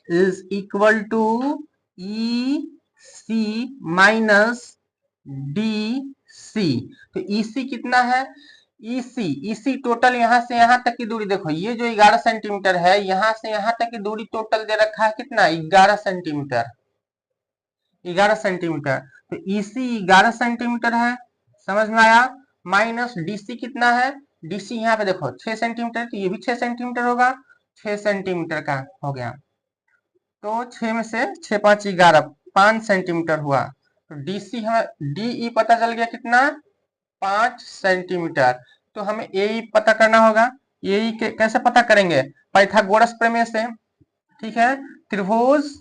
Is equal to E C minus D C. तो E सी कितना है, ईसी टोटल यहां से यहां तक की दूरी देखो, ये जो 11 सेंटीमीटर है, यहां से यहां तक की दूरी टोटल दे रखा है कितना, 11 सेंटीमीटर, 11 सेंटीमीटर। तो ईसी 11 सेंटीमीटर है, समझ में आया। माइनस डीसी कितना है, डीसी यहाँ पे देखो 6 सेंटीमीटर, तो ये भी 6 सेंटीमीटर होगा, 6 सेंटीमीटर का हो गया। तो 6 में से 6 5 11, 5 सेंटीमीटर हुआ। तो डीसी हमें डीई पता चल गया कितना, 5 सेंटीमीटर। तो हमें एई पता करना होगा। एई कैसे पता करेंगे, पाइथागोरस प्रमेय से, ठीक है। त्रिभुज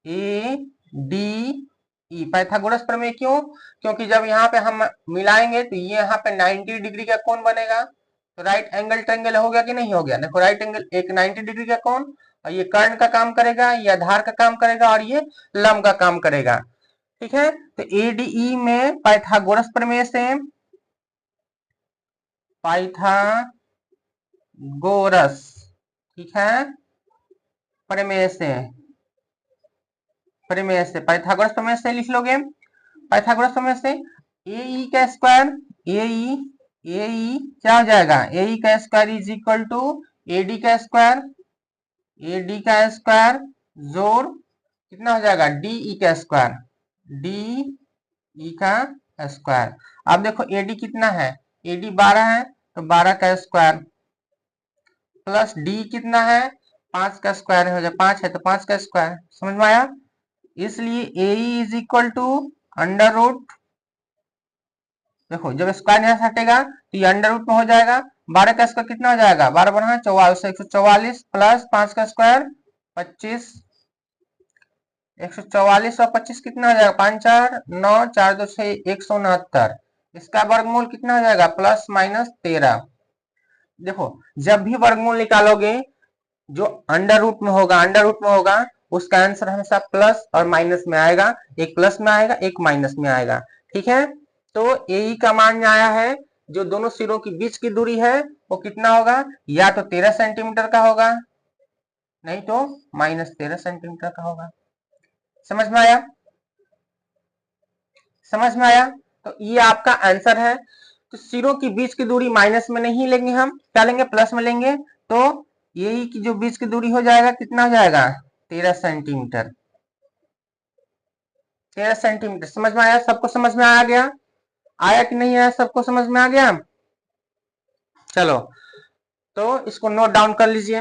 ए डी ई, पाइथागोरस प्रमेय क्यों, क्योंकि जब यहाँ पे हम मिलाएंगे तो ये यहाँ पे 90 डिग्री का कोण बनेगा। तो राइट एंगल ट्रायंगल हो गया कि नहीं हो गया, देखो राइट एंगल एक 90 डिग्री का कोण, और ये कर्ण का काम करेगा, ये आधार का काम करेगा, और ये लंब का काम करेगा, ठीक है। तो एडीई में पाइथागोरस प्रमेय से, पाइथागोरस, ठीक है, प्रमेय से, पाइथागोरस प्रमेय से लिख लोगे। पाइथागोरस प्रमेय से ए ई का स्क्वायर, ए ई क्या हो जाएगा, ए ई का square is equal to A D का स्क्वायर, ए डी का स्क्वायर जोड़ कितना हो जाएगा, डी ई का स्क्वायर, डी ई का स्क्वायर। अब देखो ए डी कितना है, ए डी 12 है, तो 12 का स्क्वायर, प्लस डी कितना है, 5 का स्क्वायर हो जाए, 5 है तो 5 का स्क्वायर, समझ में आया। इसलिए A is equal to under root, देखो जब स्क्वायर यहां से हटेगा तो ये अंडर रूट में हो जाएगा। 12 का स्क्वायर कितना हो जाएगा, 12 बढ़ा 44, 144 प्लस 5 का स्क्वायर 25, 144 और 25 कितना हो जाएगा, 5 4 9 4 2 6 169। इसका वर्गमूल कितना हो जाएगा, प्लस माइनस 13। देखो जब भी वर्गमूल निकालोगे जो अंडर रूट में होगा, उसका आंसर हमेशा प्लस और माइनस में आएगा, एक प्लस में आएगा एक माइनस में आएगा, ठीक है। तो ए का मान आया है, जो दोनों सिरों के बीच की दूरी है वो कितना होगा, या तो 13 सेंटीमीटर का होगा, नहीं तो माइनस 13 सेंटीमीटर का होगा। समझ में आया, समझ में आया। तो ये आपका आंसर है। तो सिरों के बीच की दूरी माइनस में नहीं लेंगे, हम क्या लेंगे, प्लस में लेंगे। तो यही की जो बीच की दूरी हो जाएगा कितना हो जाएगा, 13 सेंटीमीटर, 13 सेंटीमीटर। समझ में आया, सबको समझ में आ गया, आया कि नहीं आया, सबको समझ में आ गया। चलो तो इसको नोट डाउन कर लीजिए।